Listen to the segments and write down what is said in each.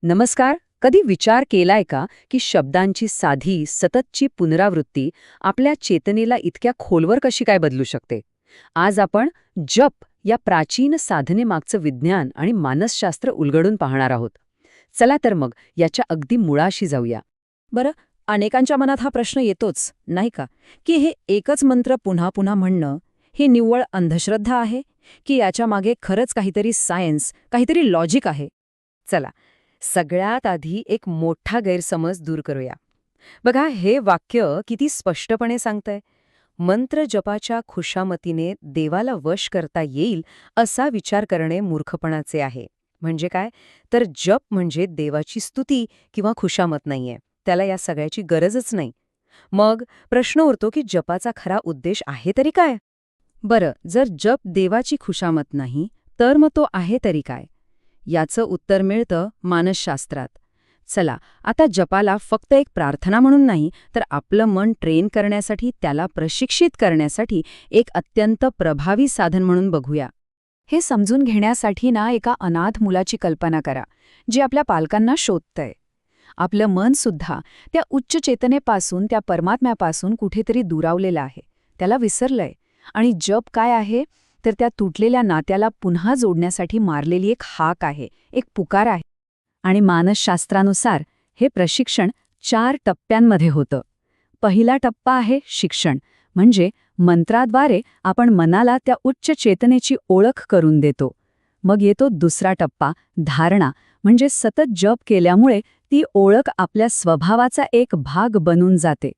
नमस्कार. कधी विचार केलाय का की शब्दांची साधी सततची पुनरावृत्ती आपल्या चेतनेला इतक्या खोलवर कशी काय बदलू शकते? आज आपण जप या प्राचीन साधनेमागचं विज्ञान आणि मानसशास्त्र उलगडून पाहणार आहोत. चला तर मग याच्या अगदी मुळाशी जाऊया. बरं, अनेकांच्या मनात हा प्रश्न येतोच, नाही का? की हे एकच मंत्र पुन्हा पुन्हा म्हणणं, ही निव्वळ अंधश्रद्धा आहे? की याच्या मागे खरंच काहीतरी सायन्स, काहीतरी लॉजिक आहे? चला, सगळ्यात आधी एक मोठा गैरसमज दूर करूया. बघा, हे वाक्य किती स्पष्टपणे सांगतंय. मंत्र जपाच्या खुशामतीने देवाला वश करता येईल असा विचार करणे मूर्खपणाचे आहे. म्हणजे काय? तर जप म्हणजे देवाची स्तुती किंवा खुशामत नाहीये. त्याला या सगळ्याची गरजच नाही. मग प्रश्न उरतो की जपाचा खरा उद्देश आहे तरी काय? बरं, जर जप देवाची खुशामत नाही, तर मग तो आहे तरी काय? याचं उत्तर मिळतं मानसशास्त्रात. चला, आता जपाला फक्त एक प्रार्थना म्हणून नाही, तर आपलं मन ट्रेन करण्यासाठी, त्याला प्रशिक्षित करण्यासाठी एक अत्यंत प्रभावी साधन म्हणून बघूया. हे समजून घेण्यासाठी एका अनाथ मुलाची कल्पना करा, जे आपल्या पालकांना शोधतंय. आपलं मन सुद्धा त्या उच्च चेतनेपासून, त्या परमात्म्यापासून कुठेतरी दुरावलेलं आहे, त्याला विसरलंय. आणि जप काय आहे? तर त्या तुटलेल्या नात्याला पुन्हा जोडण्यासाठी मारलेली एक हाक आहे, एक पुकार आहे. आणि मानसशास्त्रानुसार हे प्रशिक्षण 4 टप्प्यांमध्ये होतं. पहिला टप्पा आहे शिक्षण, म्हणजे मंत्राद्वारे आपण मनाला त्या उच्च चेतनेची ओळख करून देतो. मग येतो दुसरा टप्पा, धारणा, म्हणजे सतत जप केल्यामुळे ती ओळख आपल्या स्वभावाचा एक भाग बनून जाते.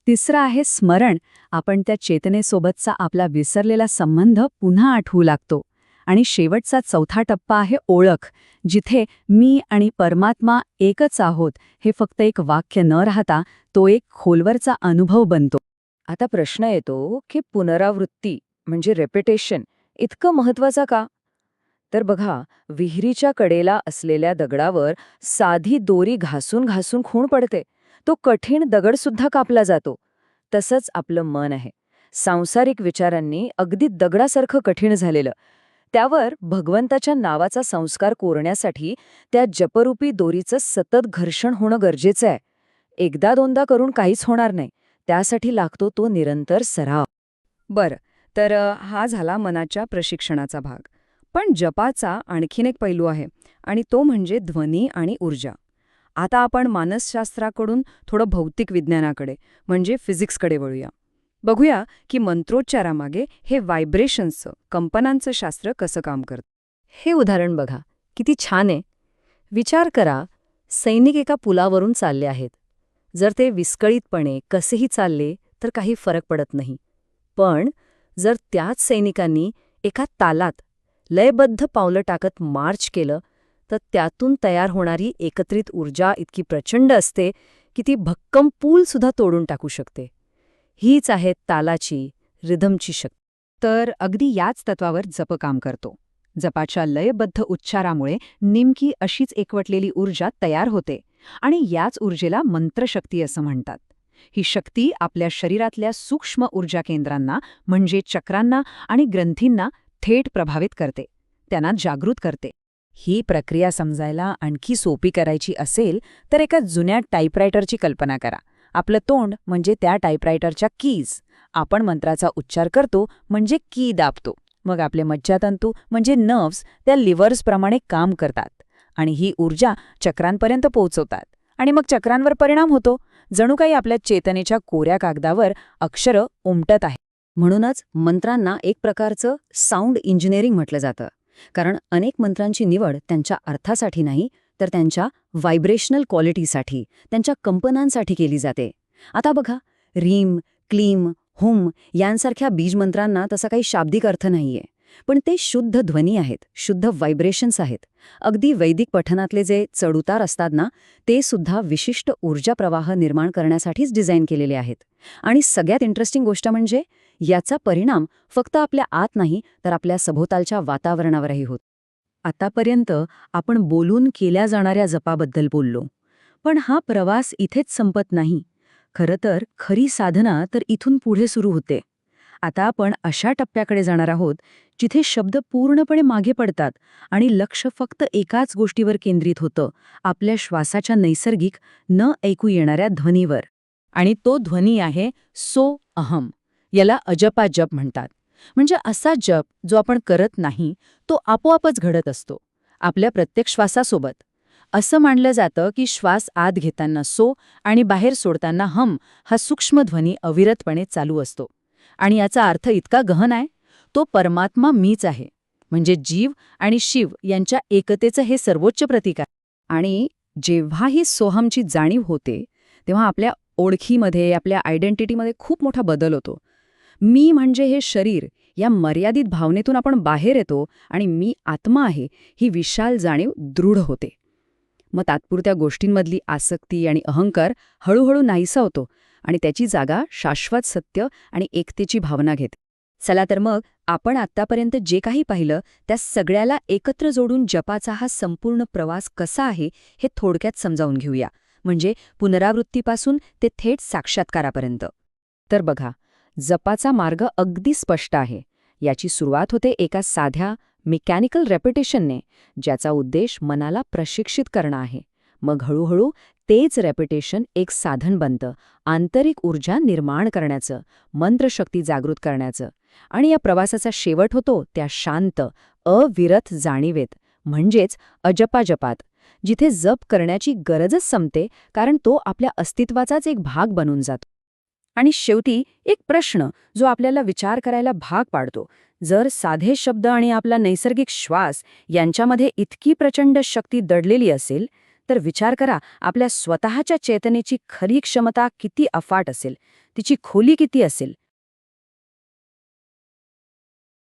तिसरं आहे स्मरण, आपण त्या चेतनेसोबतचा आपला विसरलेला संबंध पुन्हा आठवू लागतो. आणि शेवटचा चौथा टप्पा आहे ओळख, जिथे मी आणि परमात्मा एकच आहोत हे फक्त एक वाक्य न राहता तो एक खोलवरचा अनुभव बनतो. आता प्रश्न येतो की पुनरावृत्ती म्हणजे रेपिटेशन इतकं महत्वाचं का? तर बघा, विहिरीच्या कडेला असलेल्या दगडावर साधी दोरी घासून घासून खूण पडते. तो कठीण दगडसुद्धा कापला जातो. तसंच आपलं मन आहे. सांसारिक विचारांनी अगदी दगडासारखं कठीण झालेलं. त्यावर भगवंताच्या नावाचा संस्कार कोरण्यासाठी त्या जपरूपी दोरीचं सतत घर्षण होणं गरजेचं आहे. एकदा दोनदा करून काहीच होणार नाही. त्यासाठी लागतो तो निरंतर सराव. बरं, तर हा झाला मनाच्या प्रशिक्षणाचा भाग. पण जपाचा आणखीन एक पैलू आहे, आणि तो म्हणजे ध्वनी आणि ऊर्जा. आता आपण मानसशास्त्राकडून थोडं भौतिक विज्ञानाकडे, म्हणजे फिजिक्सकडे वळूया. बघूया की मंत्रोच्चारामागे हे व्हायब्रेशन्सचं, कंपनांचं शास्त्र कसं काम करतं. हे उदाहरण बघा, किती छान आहे. विचार करा, सैनिक एका पुलावरून चालले आहेत. जर ते विस्कळीतपणे कसेही चालले तर काही फरक पडत नाही. पण जर त्याच सैनिकांनी एका तालात लयबद्ध पावलं टाकत मार्च केलं, तर त्यातून तयार होणारी एकत्रित ऊर्जा इतकी प्रचंड असते की ती भक्कम पूलसुद्धा तोडून टाकू शकते. हीच आहे तालाची, रिदमची शक्ती. तर अगदी याच तत्वावर जप काम करतो. जपाच्या लयबद्ध उच्चारामुळे नेमकी अशीच एकवटलेली ऊर्जा तयार होते, आणि याच ऊर्जेला मंत्रशक्ती असं म्हणतात. ही शक्ती आपल्या शरीरातल्या सूक्ष्म ऊर्जा केंद्रांना, म्हणजे चक्रांना आणि ग्रंथींना थेट प्रभावित करते, त्यांना जागृत करते. ही प्रक्रिया समजायला आणखी सोपी करायची असेल तर एका जुन्या टाईपरायटरची कल्पना करा. आपलं तोंड म्हणजे त्या टाईपरायटरच्या कीज. आपण मंत्राचा उच्चार करतो म्हणजे की दाबतो. मग आपले मज्जातंतू म्हणजे नर्व्स त्या लिव्हर्सप्रमाणे काम करतात आणि ही ऊर्जा चक्रांपर्यंत पोहोचवतात. आणि मग चक्रांवर परिणाम होतो. जणू काही आपल्या चेतनेच्या कोऱ्या कागदावर अक्षरं उमटत आहे. म्हणूनच मंत्रांना एक प्रकारचं साऊंड इंजिनिअरिंग म्हटलं जातं. कारण अनेक मंत्रांची निवड त्यांच्या अर्थासाठी नाही, तर त्यांच्या व्हायब्रेशनल क्वालिटीसाठी, त्यांच्या कंपनांसाठी केली जाते. आता बघा, रीम, क्लीम, हुम यांसारख्या बीजमंत्रांना तसा काही शाब्दिक अर्थ नाहीये, पण ते शुद्ध ध्वनी आहेत, शुद्ध व्हायब्रेशन्स आहेत. अगदी वैदिक पठणातले जे चढउतार असतात ना, ते सुद्धा विशिष्ट ऊर्जा प्रवाह निर्माण करण्यासाठीच डिझाईन केलेले आहेत. आणि सगळ्यात इंटरेस्टिंग गोष्ट म्हणजे याचा परिणाम फक्त आपल्या आत नाही, तर आपल्या सभोवतालच्या वातावरणावरही होतो. आतापर्यंत आपण बोलून केल्या जाणाऱ्या जपाबद्दल बोललो, पण हा प्रवास इथेच संपत नाही. खरं तर खरी साधना तर इथून पुढे सुरू होते. आता आपण अशा टप्प्याकडे जाणार आहोत जिथे शब्द पूर्णपणे मागे पडतात आणि लक्ष फक्त एकाच गोष्टीवर केंद्रित होतं, आपल्या श्वासाच्या नैसर्गिक न ऐकू येणाऱ्या ध्वनीवर. आणि तो ध्वनी आहे सो अहम. याला अजपा जप म्हणतात. म्हणजे असा जप जो आपण करत नाही, तो आपोआपच घडत असतो आपल्या प्रत्येक श्वासासोबत. असं मानलं जातं की श्वास आत घेताना सो आणि बाहेर सोडताना हम हा सूक्ष्म ध्वनी अविरतपणे चालू असतो. आणि याचा अर्थ इतका गहन आहे, तो परमात्मा मीच आहे, म्हणजे जीव आणि शिव यांच्या एकतेचं हे सर्वोच्च प्रतीक आहे. आणि जेव्हा ही सोहमची जाणीव होते तेव्हा आपल्या ओळखीमध्ये, आपल्या आयडेंटिटीमध्ये खूप मोठा बदल होतो. मी म्हणजे हे शरीर या मर्यादित भावनेतून आपण बाहेर येतो आणि मी आत्मा आहे ही विशाल जाणीव दृढ होते. मग तात्पुरत्या गोष्टींमधली आसक्ती आणि अहंकार हळूहळू नाहीसा होतो आणि त्याची जागा शाश्वत सत्य आणि एकतेची भावना घेते. चला तर मग आपण आत्तापर्यंत जे काही पाहिलं त्या सगळ्याला एकत्र जोडून जपाचा हा संपूर्ण प्रवास कसा आहे हे थोडक्यात समजावून घेऊया, म्हणजे पुनरावृत्तीपासून ते थेट साक्षात्कारापर्यंत. तर बघा, जपाचा मार्ग अगदी स्पष्ट आहे. याची सुरुवात होते एका साध्या मेकॅनिकल रेपिटेशनने, ज्याचा उद्देश मनाला प्रशिक्षित करणं आहे. मग हळूहळू तेच रेपिटेशन एक साधन बनतं, आंतरिक ऊर्जा निर्माण करण्याचं, मंत्रशक्ती जागृत करण्याचं. आणि या प्रवासाचा शेवट होतो त्या शांत, अविरत जाणीवेत, म्हणजेच अजपाजपात, जिथे जप करण्याची गरजच संपते, कारण तो आपल्या अस्तित्वाचाच एक भाग बनून जातो. आणि शेवटी एक प्रश्न जो आपल्याला विचार करायला भाग पाडतो. जर साधे शब्द आणि आपला नैसर्गिक श्वास यांच्यामध्ये इतकी प्रचंड शक्ती दडलेली असेल, तर विचार करा आपल्या स्वतःच्या चेतनेची खरी क्षमता किती अफाट असेल, तिची खोली किती असेल.